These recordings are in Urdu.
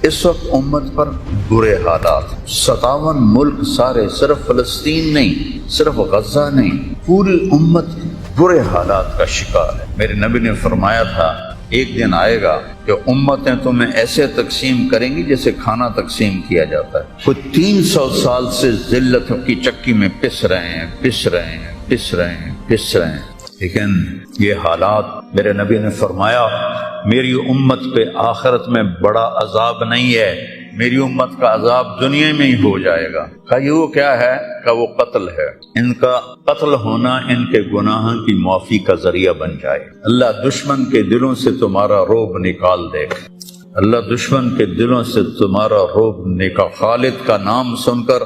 اس وقت امت پر برے حالات، 57 ملک سارے، صرف فلسطین نہیں، صرف غزہ نہیں، پوری امت برے حالات کا شکار ہے۔ میرے نبی نے فرمایا تھا ایک دن آئے گا کہ امتیں تمہیں ایسے تقسیم کریں گی جیسے کھانا تقسیم کیا جاتا ہے۔ کوئی 300 سال سے ذلت کی چکی میں پس رہے ہیں، لیکن یہ حالات، میرے نبی نے فرمایا میری امت پہ آخرت میں بڑا عذاب نہیں ہے، میری امت کا عذاب دنیا میں ہی ہو جائے گا۔ کہا یہ وہ کیا ہے؟ کہا وہ قتل ہے۔ ان کا قتل ہونا ان کے گناہوں کی معافی کا ذریعہ بن جائے۔ اللہ دشمن کے دلوں سے تمہارا رعب نکال دے گا، اللہ دشمن کے دلوں سے تمہارا رعب نکال۔ خالد کا نام سن کر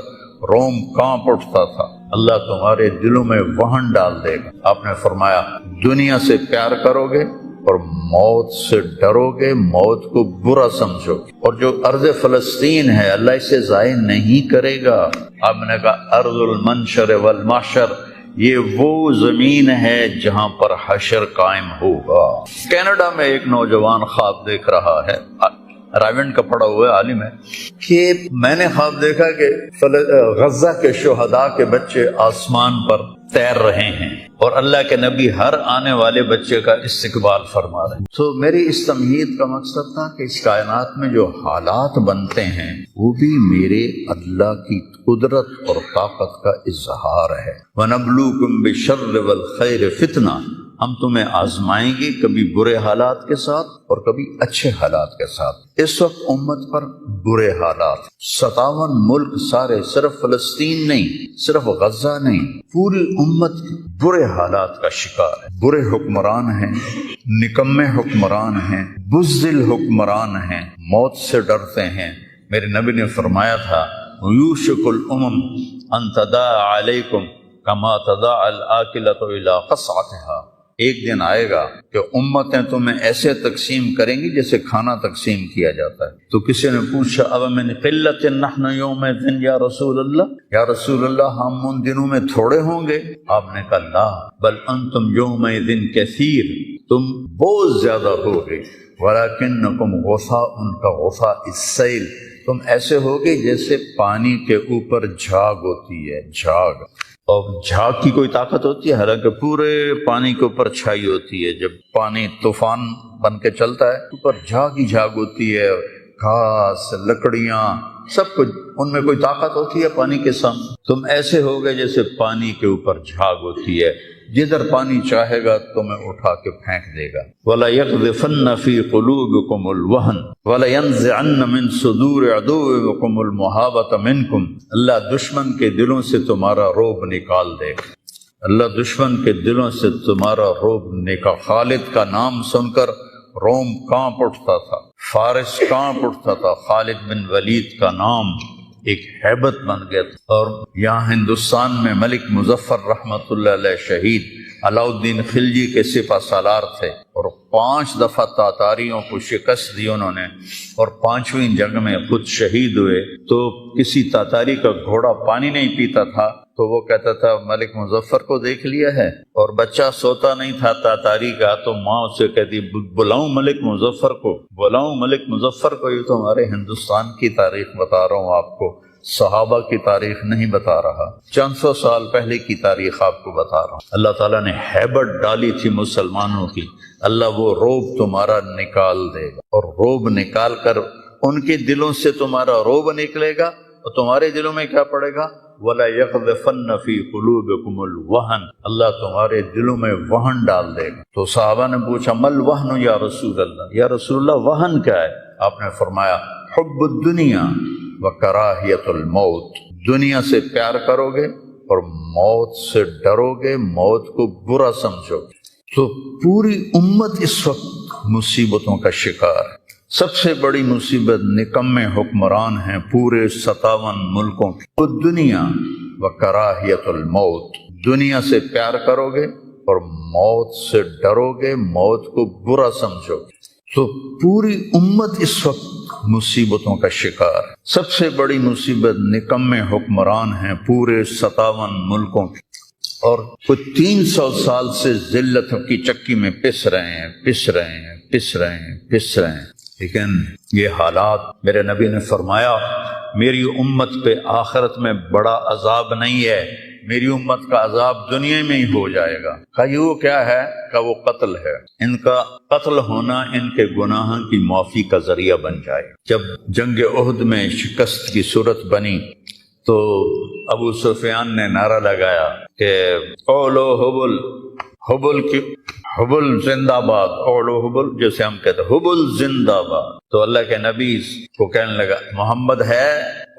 روم کانپ اٹھتا تھا، اللہ تمہارے دلوں میں وہن ڈال دے گا۔ آپ نے فرمایا دنیا سے پیار کرو گے اور موت سے ڈرو گے، موت کو برا سمجھو گے، اور جو ارض فلسطین ہے اللہ اسے ضائع نہیں کرے گا۔ آپ نے کہا ارض المنشر والمحشر، یہ وہ زمین ہے جہاں پر حشر قائم ہوگا۔ کینیڈا میں ایک نوجوان خواب دیکھ رہا ہے، راونڈ کا پڑھا ہوا عالم ہے، کہ میں نے خواب دیکھا کہ غزہ کے شہداء کے بچے آسمان پر تیر رہے ہیں اور اللہ کے نبی ہر آنے والے بچے کا استقبال فرما رہے ہیں۔ تو میری اس تمہید کا مقصد تھا کہ اس کائنات میں جو حالات بنتے ہیں وہ بھی میرے اللہ کی قدرت اور طاقت کا اظہار ہے۔ وَنَبْلُوكُمْ بِالشَّرِّ وَالْخَيْرِ فِتْنَةً، ہم تمہیں آزمائیں گے کبھی برے حالات کے ساتھ اور کبھی اچھے حالات کے ساتھ۔ اس وقت امت پر برے حالات، 57 ملک سارے، صرف فلسطین نہیں، صرف غزہ نہیں، پوری امت برے حالات کا شکار ہے۔ برے حکمران ہیں، نکمے حکمران ہیں، بزدل حکمران ہیں، موت سے ڈرتے ہیں۔ میرے نبی نے فرمایا تھا یوشک الامم ان تداعى علیکم کما تداعى الآکلۃ الی قصعتها، ایک دن آئے گا کہ امتیں تمہیں ایسے تقسیم کریں گی جیسے کھانا تقسیم کیا جاتا ہے۔ تو کسی نے پوچھا اب من قلت نحن یومئذ یا رسول اللہ، یا رسول اللہ ہم ان دنوں میں تھوڑے ہوں گے؟ آپ نے کہا لا بل انتم یومئذ کثیر، تم بہت زیادہ ہوگے، ولکنکم غثاء کغثاء السیل، تم ایسے ہوگے جیسے پانی کے اوپر جھاگ ہوتی ہے، جھاگ، اور جھاگ کی کوئی طاقت ہوتی ہے؟ حالانکہ پورے پانی کے اوپر چھائی ہوتی ہے، جب پانی طوفان بن کے چلتا ہے اوپر جھاگ ہی جھاگ ہوتی ہے، گھاس، لکڑیاں، سب کچھ، ان میں کوئی طاقت ہوتی ہے پانی کے سامنے؟ تم ایسے ہوگے جیسے پانی کے اوپر جھاگ ہوتی ہے، جدھر پانی چاہے گا تمہیں اٹھا کے پھینک دے گا۔ وَلَيَقْذِفَنَّ فِي قُلُوبِكُمُ الْوَهْنَ وَلَيَنزِعَنَّ مِن صُدُورِ عَدُوِّكُمُ الْمُهَابَةَ مِنكُمْ، اللہ دشمن کے دلوں سے تمہارا رعب نکال دے گا، اللہ دشمن کے دلوں سے تمہارا رعب نکال۔ خالد کا نام سن کر روم کانپ اٹھتا تھا، فارس کانپ اٹھتا تھا، خالد بن ولید کا نام ایک ہیبت بن گیا تھا۔ اور یہاں ہندوستان میں ملک مظفر رحمت اللہ علیہ شہید علاؤ الدین خلجی کے سپہ سالار تھے، اور 5 دفعہ تاتاریوں کو شکست دی انہوں نے، اور 5ویں جنگ میں خود شہید ہوئے۔ تو کسی تاتاری کا گھوڑا پانی نہیں پیتا تھا تو وہ کہتا تھا ملک مظفر کو دیکھ لیا ہے، اور بچہ سوتا نہیں تھا تاتاری کا تو ماں اسے کہتی بلاؤں ملک مظفر کو، بلاؤں ملک مظفر کو۔ یہ تو ہمارے ہندوستان کی تاریخ بتا رہا ہوں آپ کو، صحابہ کی تاریخ نہیں بتا رہا، 400 سال پہلے کی تاریخ آپ کو بتا رہا ہوں۔ اللہ تعالیٰ نے ہیبت ڈالی تھی مسلمانوں کی، اللہ وہ رعب تمہارا نکال دے گا، اور رعب نکال کر ان کے دلوں سے تمہارا رعب نکلے گا، اور تمہارے دلوں میں کیا پڑے گا؟ وَلَيَقْذِفَنَّ فِي قُلُوبِكُمُ الْوَهْنَ، اللہ تمہارے دلوں میں وہن ڈال دے گا۔ تو صحابہ نے پوچھا مل وہن یا رسول اللہ، یا رسول اللہ وہن کیا ہے؟ آپ نے فرمایا حب الدنیا وکراہیت الموت، دنیا سے پیار کرو گے اور موت سے ڈرو گے، موت کو برا سمجھو گے۔ تو پوری امت اس وقت مصیبتوں کا شکار ہے۔ سب سے بڑی مصیبت نکمے حکمران ہیں پورے 57 ملکوں کی۔ تو دنیا وکراہیت الموت، دنیا سے پیار کرو گے اور موت سے ڈرو گے، موت کو برا سمجھو گے۔ تو پوری امت اس وقت مصیبتوں کا شکار ہے۔ سب سے بڑی مصیبت نکمے حکمران ہیں پورے 57 ملکوں کی، اور کچھ 300 سال سے ذلت کی چکی میں پس رہے ہیں۔ لیکن یہ حالات میرے نبی نے فرمایا میری امت پہ آخرت میں بڑا عذاب نہیں ہے، میری امت کا عذاب دنیا میں ہی ہو جائے گا۔ کہا یہ وہ کیا ہے؟ کہ وہ قتل ہے، ان کا قتل ہونا ان کے گناہوں کی معافی کا ذریعہ بن جائے۔ جب جنگ احد میں شکست کی صورت بنی تو ابو سفیان نے نعرہ لگایا کہ اولو حبل، حبل کی حبل زندہ باد، اولو حبل جیسے ہم کہتے ہیں حبل زندہ باد۔ تو اللہ کے نبی کو کہنے لگا محمد ہے،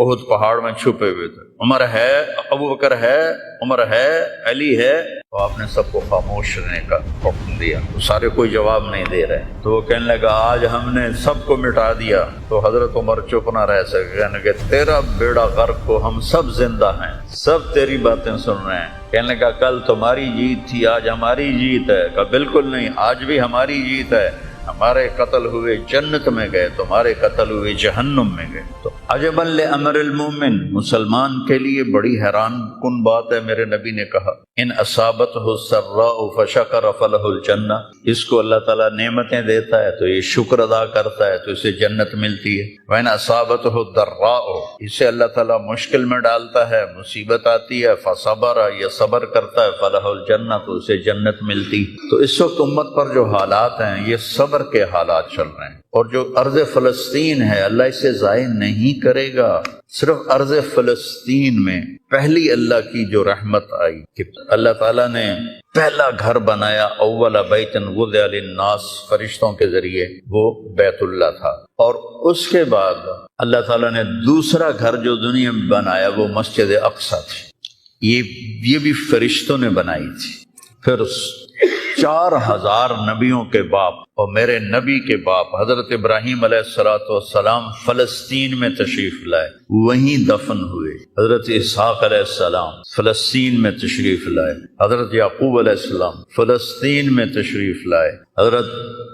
احد پہاڑ میں چھپے ہوئے تھے، عمر ہے، ابو بکر ہے، عمر ہے، علی ہے، تو آپ نے سب کو خاموش رہنے کا حکم دیا، تو سارے کوئی جواب نہیں دے رہے۔ تو وہ کہنے لگا آج ہم نے سب کو مٹا دیا۔ تو حضرت عمر چپ نہ رہ سکے، کہنے لگا تیرا بیڑا غرق کو ہم سب زندہ ہیں، سب تیری باتیں سن رہے ہیں۔ کہنے لگا کل تمہاری جیت تھی، آج ہماری جیت ہے۔ کہا بالکل نہیں، آج بھی ہماری جیت ہے، ہمارے قتل ہوئے جنت میں گئے، تمہارے قتل ہوئے جہنم میں گئے۔ تو عجبا لامر المومن، مسلمان کے لیے بڑی حیران کن بات ہے، میرے نبی نے کہا ان اصابتہ السراء فشکر فلہ الجنہ، اس کو اللہ تعالیٰ نعمتیں دیتا ہے تو یہ شکر ادا کرتا ہے تو اسے جنت ملتی ہے۔ وَإِنْ أَصَابَتْهُ الضَّرَّاءُ، اسے اللہ تعالیٰ مشکل میں ڈالتا ہے، مصیبت آتی ہے، فصبر، یہ صبر کرتا ہے، فلہ الجنہ، تو اسے جنت ملتی۔ تو اس وقت امت پر جو حالات ہیں یہ صبر کے حالات چل رہے ہیں، اور جو ارض فلسطین ہے اللہ اسے ضائع نہیں کرے گا۔ صرف ارض فلسطین میں پہلی اللہ کی جو رحمت آئی کہ اللہ تعالیٰ نے پہلا گھر بنایا، اول بیت وضع للناس، فرشتوں کے ذریعے، وہ بیت اللہ تھا، اور اس کے بعد اللہ تعالیٰ نے دوسرا گھر جو دنیا میں بنایا وہ مسجد اقصی تھی، یہ بھی فرشتوں نے بنائی تھی۔ پھر 4000 نبیوں کے باپ اور میرے نبی کے باپ حضرت ابراہیم علیہ السلام فلسطین میں تشریف لائے، وہیں دفن ہوئے۔ حضرت اسحاق علیہ السلام فلسطین میں تشریف لائے، حضرت یعقوب علیہ السلام فلسطین میں تشریف لائے، حضرت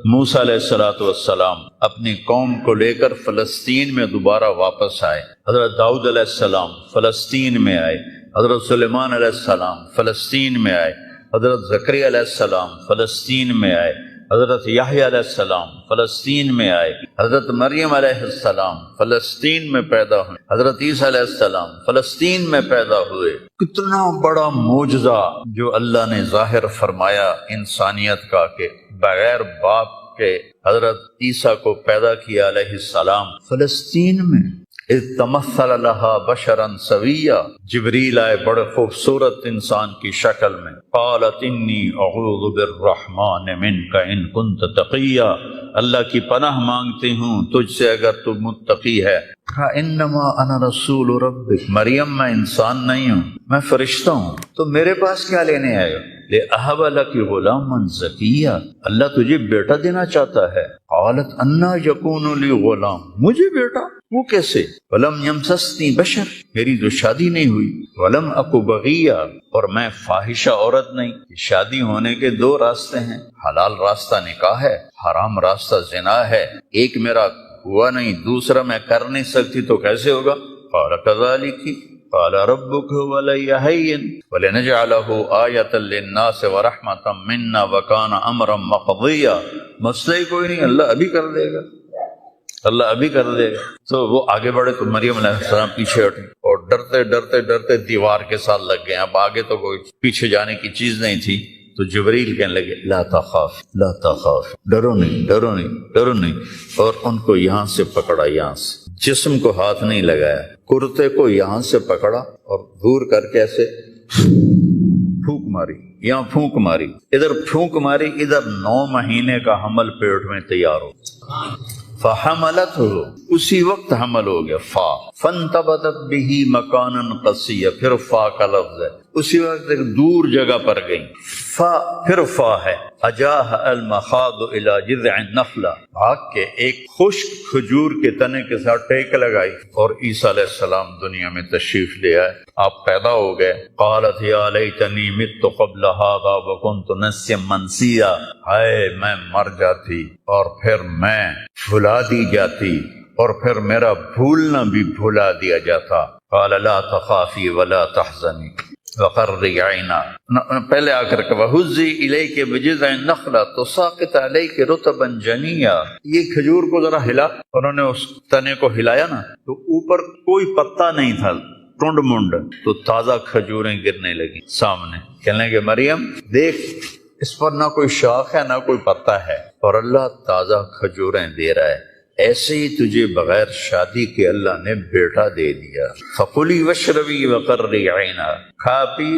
موسیٰ علیہ السلام اپنی قوم کو لے کر فلسطین میں دوبارہ واپس آئے، حضرت داؤد علیہ السلام فلسطین میں آئے، حضرت سلیمان علیہ السلام فلسطین میں آئے، حضرت زکریا علیہ السلام فلسطین میں آئے، حضرت یحییٰ علیہ السلام فلسطین میں آئے، حضرت مریم علیہ السلام فلسطین میں پیدا ہوئے، حضرت عیسیٰ علیہ السلام فلسطین میں پیدا ہوئے۔ کتنا بڑا معجزہ جو اللہ نے ظاہر فرمایا انسانیت کا، کہ بغیر باپ کے حضرت عیسیٰ کو پیدا کیا علیہ السلام فلسطین میں۔ اذ تمثل لها بشرا سویا، جبریل آئے بڑے خوبصورت انسان کی شکل میں، قالت انی اعوذ بالرحمن منک ان کنت تقیا، اللہ کی پناہ مانگتی ہوں تجھ سے اگر تو متقی ہے۔ کہا انما انا رسول ربک، مریم میں انسان نہیں ہوں، میں فرشتہ ہوں، تو میرے پاس کیا لینے آئے ہو؟ لأہب لک غلاما زکیا، اللہ تجھے بیٹا دینا چاہتا ہے۔ قالت انا یکون لی غلام، مجھے بیٹا؟ وہ کیسے؟ ولم یمسسنی بشر، میری تو شادی نہیں ہوئی، ولم اکو بغیا، اور میں فاحشہ عورت نہیں۔ شادی ہونے کے 2 راستے ہیں، حلال راستہ نکاح ہے، حرام راستہ زنا ہے، ایک میرا ہوا نہیں، دوسرا میں کر نہیں سکتی، تو کیسے ہوگا؟ قال کذالک قال ربک ولی حین ولنجعلہ آیۃ للناس ورحمۃ منا وکان امرا مقضیا، مسئلہ ہی کوئی نہیں، اللہ ابھی کر دے گا، اللہ ابھی کر دے گا۔ تو وہ آگے بڑھے تو مریم علیہ السلام پیچھے ہٹی اور ڈرتے ڈرتے ڈرتے دیوار کے ساتھ لگ گئے، اب آگے تو کوئی پیچھے جانے کی چیز نہیں تھی۔ تو جبریل کہنے لگے لا تخاف لا تخاف، ڈرو نہیں ڈرو نہیں ڈرو نہیں، اور ان کو یہاں سے پکڑا، یہاں سے جسم کو ہاتھ نہیں لگایا، کرتے کو یہاں سے پکڑا اور دور کر کے ایسے پھونک ماری، یہاں پھونک ماری، ادھر پھونک ماری، ادھر 9 مہینے کا حمل پیٹ میں تیار ہو، فحملت ہو، اسی وقت حمل ہو گیا، فا فانتبتت به مکانا قصیا، پھر فا کا لفظ ہے، اسی وقت ایک دور جگہ پر گئی، فا پھر فا ہے، اجاہ المخاض الى جذع النخلہ، بھاگ کے ایک خشک کھجور کے تنے کے ساتھ ٹیک لگائی، اور عیسیٰ علیہ السلام دنیا میں تشریف لے آئے، آپ پیدا ہو گئے۔ قالت یا لیتنی مت قبل هذا وکنت نسیا منسیا، ہائے میں مر جاتی اور پھر میں بھلا دی جاتی، اور پھر میرا بھولنا بھی بھلا دیا جاتا۔ قال لا تخافی ولا تحزنی، وقرری عینا، پہلے آ کر کے وہزی الیک بجذع النخلہ تساقط علیک رطبا جنیا، یہ کھجور کو ذرا ہلا، انہوں نے اس تنے کو ہلایا نا تو اوپر کوئی پتا نہیں تھا، ٹنڈ منڈ، تو تازہ کھجوریں گرنے لگی سامنے، کہنے لگے مریم دیکھ اس پر نہ کوئی شاخ ہے نہ کوئی پتا ہے اور اللہ تازہ کھجوریں دے رہا ہے، ایسے ہی تجھے بغیر شادی کے اللہ نے بیٹا دے دیا۔ فَقُلِي وَاشْرَبِي وَقَرِّي عَيْنًا، کھا پی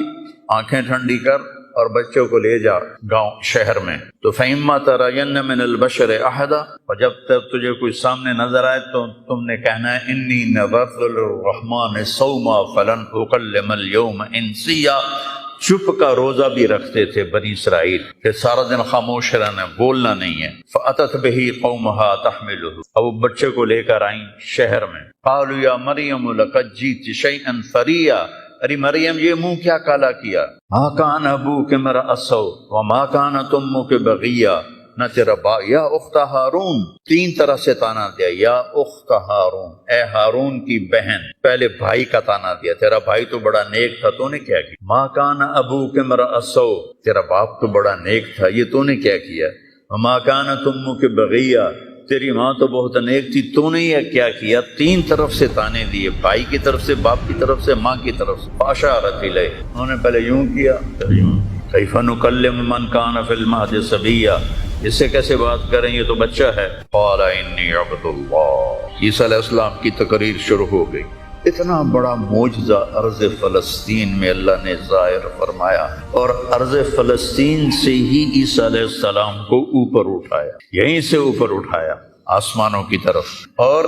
آنکھیں ٹھنڈی کر اور بچوں کو لے جا گاؤں شہر میں۔ تو فَإِمَّا تَرَيَنَّ مِنَ الْبَشَرِ أَحَدًا، اور جب تک تجھے کوئی سامنے نظر آئے تو تم نے کہنا ہے إِنِّي نَذَرْتُ لِلرَّحْمَنِ صَوْمًا فَلَنْ أُكَلِّمَ الْيَوْمَ إِنسِيًّا، چپ کا روزہ بھی رکھتے تھے بنی اسرائیل کہ سارا دن خاموش رہنا، بولنا نہیں ہے۔ فَأَتَتْ بِهِ قَوْمَهَا تَحْمِلُهُ، اب وہ بچے کو لے کر آئیں شہر میں۔ قَالُوا يَا مَرْيَمُ لَقَدْ جِئْتِ شَيْئًا فَرِيًّا، ارے مریم یہ منہ کیا کالا کیا، مَا كَانَ أَبُوكِ امْرَأَ سَوْءٍ وَمَا كَانَتْ أُمُّكِ بَغِيًّا، نہ تیرا باپ، یا اخت ہارون، تین طرح سے تانا دیا، یا اخت ہارون، اے ہارون کی بہن، پہلے بھائی کا تانا دیا، تیرا بھائی تو بڑا نیک تھا تو نے کیا کیا، ما کان ابوک امرأ سوء، تیرا باپ تو بڑا نیک تھا یہ تو نے کیا کیا، وما کانت امک بغیہ، تیری ماں تو بہت نیک تھی تو نے یہ کیا کیا، تین طرف سے تانے دیے، بھائی کی طرف سے، باپ کی طرف سے، ماں کی طرف سے۔ فاشارت الیہ، انہوں نے پہلے یوں کیا پھر یوں، کیف نکلم من کان فی المہد صبیا، اس سے کیسے بات کریں یہ تو بچہ ہے۔ قال انی عبد اللہ، عیسیٰ علیہ السلام کی تقریر شروع ہو گئی۔ اتنا بڑا معجزہ ارض فلسطین میں اللہ نے ظاہر فرمایا، اور ارض فلسطین سے ہی عیسیٰ علیہ السلام کو اوپر اٹھایا، یہیں سے اوپر اٹھایا آسمانوں کی طرف، اور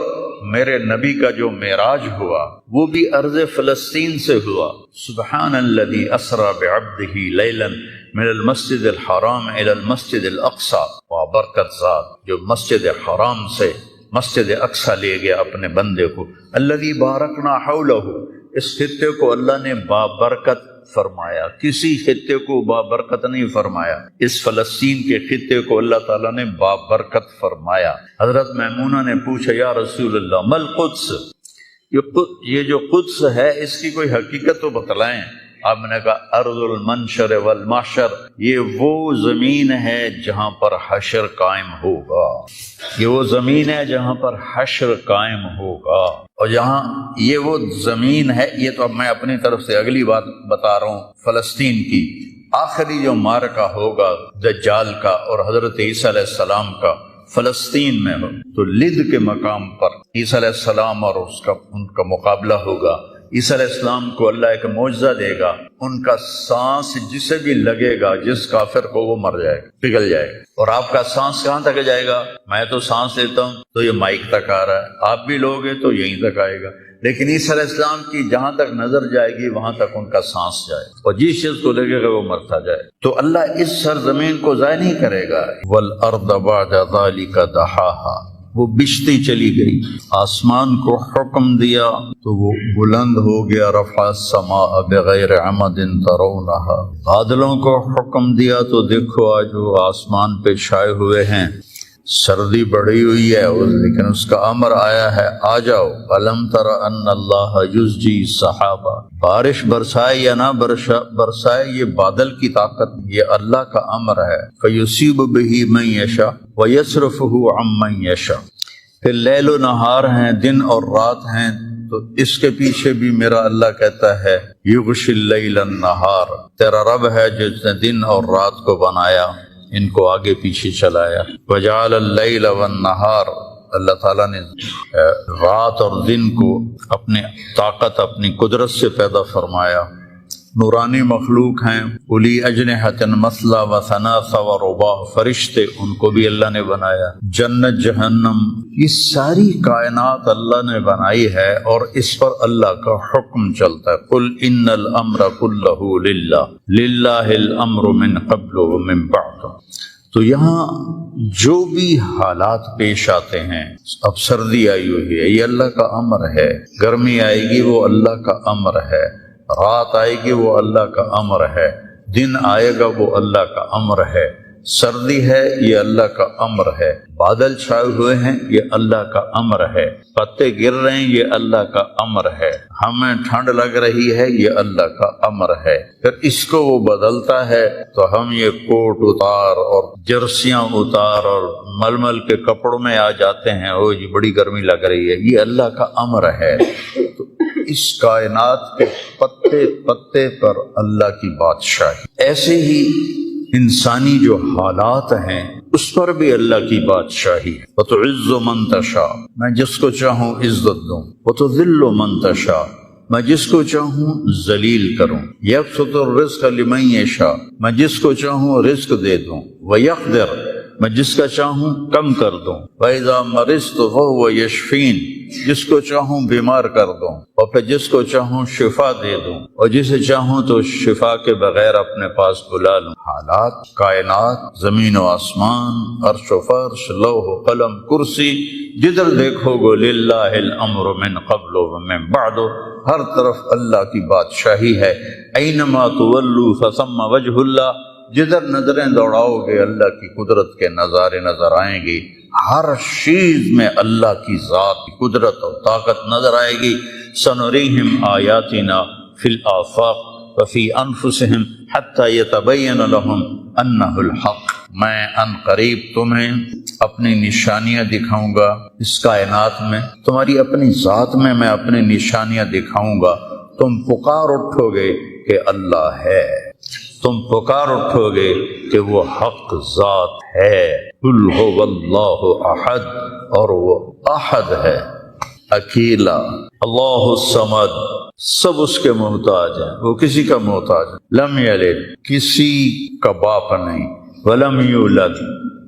میرے نبی کا جو معراج ہوا وہ بھی ارض فلسطین سے ہوا۔ سبحان الذی اسری بعبدہ لیلا من المسجد الحرام الى المسجد الاقصی، وبرکت ذات جو مسجد حرام سے مسجد اقصی لے گیا اپنے بندے کو، الذی بارکنا حولہ، اس خطے کو اللہ نے بابرکت فرمایا، کسی خطے کو بابرکت نہیں فرمایا، اس فلسطین کے خطے کو اللہ تعالیٰ نے بابرکت فرمایا۔ حضرت میمونہ نے پوچھا یا رسول اللہ مل قدس، یہ جو قدس ہے اس کی کوئی حقیقت تو بتلائیں۔ آپ نے کہا ارض المنشر والمحشر، یہ وہ زمین ہے جہاں پر حشر قائم ہوگا، یہ وہ زمین ہے جہاں پر حشر قائم ہوگا، اور جہاں یہ وہ زمین ہے، یہ تو اب میں اپنی طرف سے اگلی بات بتا رہا ہوں، فلسطین کی آخری جو معرکہ ہوگا دجال کا اور حضرت عیسیٰ علیہ السلام کا فلسطین میں ہو، تو لد کے مقام پر عیسیٰ علیہ السلام اور ان کا مقابلہ ہوگا۔ عیسیٰ علیہ السلام کو اللہ ایک معجزہ دے گا، ان کا سانس جسے بھی لگے گا، جس کافر کو، وہ مر جائے گا، پگھل جائے گا۔ اور آپ کا سانس کہاں تک جائے گا؟ میں تو سانس لیتا ہوں تو یہ مائک تک آ رہا ہے، آپ بھی لوگے تو یہیں تک آئے گا، لیکن عیسیٰ علیہ السلام کی جہاں تک نظر جائے گی وہاں تک ان کا سانس جائے، اور جس چیز کو لگے گا وہ مرتا جائے۔ تو اللہ اس سرزمین کو ضائع نہیں کرے گا۔ والارض بعد ذلك دحاها، وہ بچھتی چلی گئی، آسمان کو حکم دیا تو وہ بلند ہو گیا، رفع السماء بغیر عمد ترونها، بادلوں کو حکم دیا تو دیکھو آج وہ آسمان پہ چھائے ہوئے ہیں، سردی بڑھی ہوئی ہے لیکن اس کا امر آیا ہے آ جاؤ۔ الم تر ان اللہ یزجی سحابہ، بارش برسائے یا نہ برسائے یہ بادل کی طاقت، یہ اللہ کا امر ہے۔ فیصیب بہ من یشاء ویصرفہ عن من یشاء، پھر لیل و نہار ہیں، دن اور رات ہیں، تو اس کے پیچھے بھی میرا اللہ کہتا ہے یغشی اللیل النہار، تیرا رب ہے جس نے دن اور رات کو بنایا، ان کو آگے پیچھے چلایا۔ وجعل اللیل والنہار، اللہ تعالیٰ نے رات اور دن کو اپنے طاقت، اپنی قدرت سے پیدا فرمایا۔ نورانی مخلوق ہیں، الی اجنحۃ مثلا و ثناث و رباع، فرشتے ان کو بھی اللہ نے بنایا۔ جنت جہنم، یہ ساری کائنات اللہ نے بنائی ہے اور اس پر اللہ کا حکم چلتا ہے۔ قل ان الامر کلہ للہ، للہ الامر من قبل و من بعد۔ تو یہاں جو بھی حالات پیش آتے ہیں، اب سردی آئی ہوئی ہے یہ اللہ کا امر ہے، گرمی آئے گی وہ اللہ کا امر ہے، رات آئے گی وہ اللہ کا امر ہے، دن آئے گا وہ اللہ کا امر ہے، سردی ہے یہ اللہ کا امر ہے، بادل چھائے ہوئے ہیں یہ اللہ کا امر ہے، پتے گر رہے ہیں یہ اللہ کا امر ہے، ہمیں ٹھنڈ لگ رہی ہے یہ اللہ کا امر ہے۔ پھر اس کو وہ بدلتا ہے تو ہم یہ کوٹ اتار اور جرسیاں اتار اور ململ کے کپڑوں میں آ جاتے ہیں، او جی بڑی گرمی لگ رہی ہے، یہ اللہ کا امر ہے۔ تو اس کائنات کے پتے پتے پر اللہ کی بادشاہی، ایسے ہی انسانی جو حالات ہیں اس پر بھی اللہ کی بادشاہی ہے۔ وَتُعِزُّ مَن تَشَاءُ، میں جس کو چاہوں عزت دوں، وَتُذِلُّ مَن تَشَاءُ، میں جس کو چاہوں ذلیل کروں، يَبْسُطُ الرِّزْقَ لِمَن يَشَاءُ، میں جس کو چاہوں رزق دے دوں، وَيَقْدِرُ، میں جس کا چاہوں کم کر دوں، وَإِذَا مَرِضْتُ فَهُوَ يَشْفِينِ، جس کو چاہوں بیمار کر دوں اور پھر جس کو چاہوں شفا دے دوں اور جسے چاہوں تو شفا کے بغیر اپنے پاس بلا لوں۔ حالات، کائنات، زمین و آسمان، عرش و فرش، لوح و قلم، کرسی، جدھر دیکھو گو للہ الامر من قبل و من بعد، ہر طرف اللہ کی بادشاہی ہے۔ اینما تولوا فثم وجہ اللہ، جدھر نظریں دوڑاؤ گے اللہ کی قدرت کے نظارے نظر آئیں گی، ہر چیز میں اللہ کی ذات کی قدرت اور طاقت نظر آئے گی۔ سنریہم آیاتنا فی الآفاق وفی انفسہم حتی یتبین لہم انہ الحق، میں ان قریب تمہیں اپنی نشانیاں دکھاؤں گا اس کائنات میں، تمہاری اپنی ذات میں میں اپنی نشانیاں دکھاؤں گا، تم پکار اٹھو گے کہ اللہ ہے، تم پکار اٹھو گے کہ وہ حق ذات ہے۔ قل هو اللہ احد، اور وہ احد ہے، اکیلا، اللہ الصمد، سب اس کے محتاج ہیں، وہ کسی کا محتاج ہے۔ لم یلد، کسی کا باپ نہیں، ولم یولد،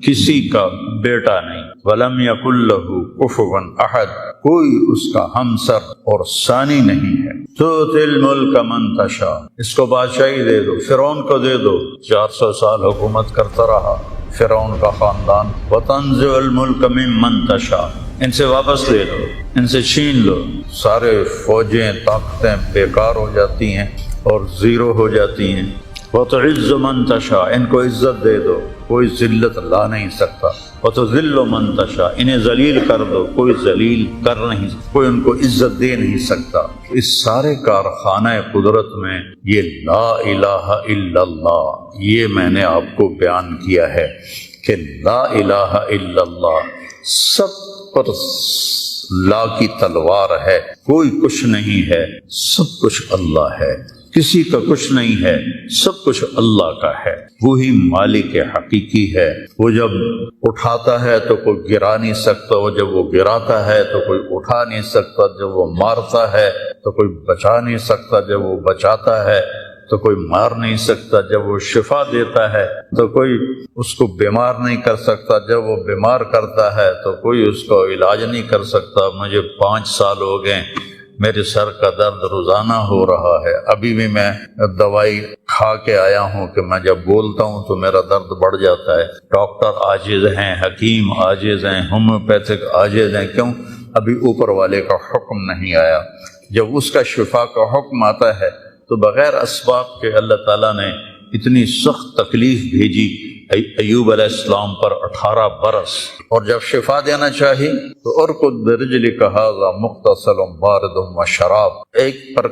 کسی کا بیٹا نہیں، ولم یکن لہ کفوا احد، کوئی اس کا ہمسر اور ثانی نہیں ہے۔ تؤتی الملک من تشاء، اس کو بادشاہی دے دو، فرعون کو دے دو، 400 سال حکومت کرتا رہا فرعون کا خاندان۔ وتنزع الملک ممن تشاء، ان سے واپس لے لو، ان سے چھین لو، سارے فوجیں طاقتیں بیکار ہو جاتی ہیں اور زیرو ہو جاتی ہیں۔ وتعز من تشاء، ان کو عزت دے دو، کوئی ذلت لا نہیں سکتا۔ وتذل من تشاء، انہیں ذلیل کر دو، کوئی ذلیل کر نہیں سکتا، کوئی ان کو عزت دے نہیں سکتا۔ اس سارے کارخانہ قدرت میں یہ لا الہ الا اللہ، یہ میں نے آپ کو بیان کیا ہے کہ لا الہ الا اللہ، سب پر لا کی تلوار ہے، کوئی کچھ نہیں ہے، سب کچھ اللہ ہے، کسی کا کچھ نہیں ہے، سب کچھ اللہ کا ہے، وہی مالک حقیقی ہے۔ وہ جب اٹھاتا ہے تو کوئی گرا نہیں سکتا، وہ جب وہ گراتا ہے تو کوئی اٹھا نہیں سکتا، جب وہ مارتا ہے تو کوئی بچا نہیں سکتا، جب وہ بچاتا ہے تو کوئی مار نہیں سکتا، جب وہ شفا دیتا ہے تو کوئی اس کو بیمار نہیں کر سکتا، جب وہ بیمار کرتا ہے تو کوئی اس کو علاج نہیں کر سکتا۔ مجھے 5 سال ہو گئے، میرے سر کا درد روزانہ ہو رہا ہے، ابھی بھی میں دوائی کھا کے آیا ہوں کہ میں جب بولتا ہوں تو میرا درد بڑھ جاتا ہے۔ ڈاکٹر عاجز ہیں، حکیم عاجز ہیں، ہومیوپیتھک عاجز ہیں، کیوں؟ ابھی اوپر والے کا حکم نہیں آیا۔ جب اس کا شفا کا حکم آتا ہے تو بغیر اسباب کے اللہ تعالیٰ نے اتنی سخت تکلیف بھیجی ایوب علیہ السلام پر 18 برس، اور جب شفا دینا چاہی تو ارکض برجلک ھذا مغتسل بارد وشراب، ایک پر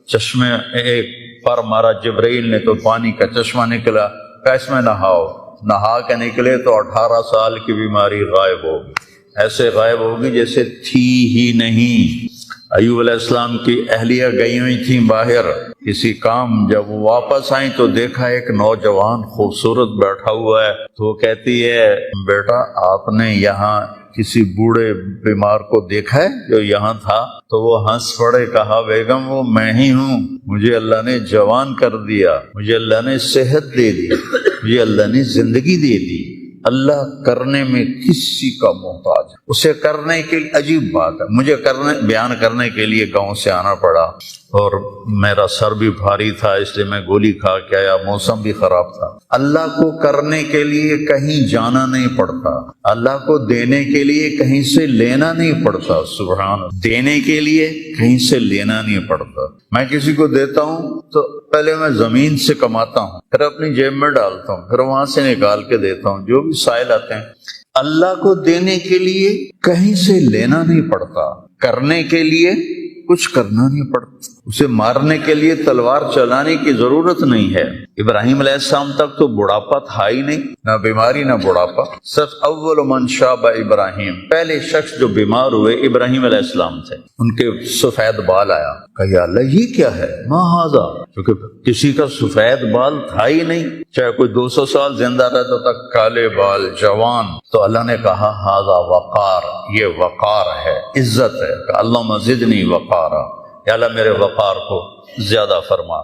چشمے ایک پر مارا جبرائیل نے تو پانی کا چشمہ نکلا، کہ اس میں نہاؤ، نہا کے نکلے تو 18 سال کی بیماری غائب ہوگی، ایسے غائب ہوگی جیسے تھی ہی نہیں۔ ایوب علیہ السلام کی اہلیہ گئی ہوئی تھیں باہر کسی کام، جب وہ واپس آئیں تو دیکھا ایک نوجوان خوبصورت بیٹھا ہوا ہے، تو وہ کہتی ہے بیٹا آپ نے یہاں کسی بوڑھے بیمار کو دیکھا ہے جو یہاں تھا؟ تو وہ ہنس پڑے، کہا بیگم وہ میں ہی ہوں، مجھے اللہ نے جوان کر دیا، مجھے اللہ نے صحت دے دی، مجھے اللہ نے زندگی دے دی۔ اللہ کرنے میں کسی کا محتاج ہے، اسے کرنے کے لیے عجیب بات ہے، مجھے بیان کرنے کے لیے گاؤں سے آنا پڑا، اور میرا سر بھی بھاری تھا اس لیے میں گولی کھا کے آیا، موسم بھی خراب تھا۔ اللہ کو کرنے کے لیے کہیں جانا نہیں پڑتا، اللہ کو دینے کے لیے کہیں سے لینا نہیں پڑتا، سبحان اللہ، دینے کے لیے کہیں سے لینا نہیں پڑتا۔ میں کسی کو دیتا ہوں تو پہلے میں زمین سے کماتا ہوں، پھر اپنی جیب میں ڈالتا ہوں، پھر وہاں سے نکال کے دیتا ہوں جو بھی سائل آتے ہیں۔ اللہ کو دینے کے لیے کہیں سے لینا نہیں پڑتا، کرنے کے لیے کچھ کرنا نہیں پڑتا، اسے مارنے کے لیے تلوار چلانے کی ضرورت نہیں ہے۔ ابراہیم علیہ السلام تک تو بڑھاپا تھا ہی نہیں، نہ بیماری نہ بڑھاپا۔ صرف اول من شاب ابراہیم، پہلے شخص جو بیمار ہوئے ابراہیم علیہ السلام تھے، ان کے سفید بال آیا، کہا یا اللہ یہ کیا ہے، ما ھذا، کیونکہ کسی کا سفید بال تھا ہی نہیں، چاہے کوئی 200 سال زندہ رہتا تھا، کالے بال جوان، تو اللہ نے کہا ھذا وقار، یہ وقار ہے، عزت ہے، کہ اللہم زدنی وقارا، یا اللہ میرے وقار کو زیادہ فرما۔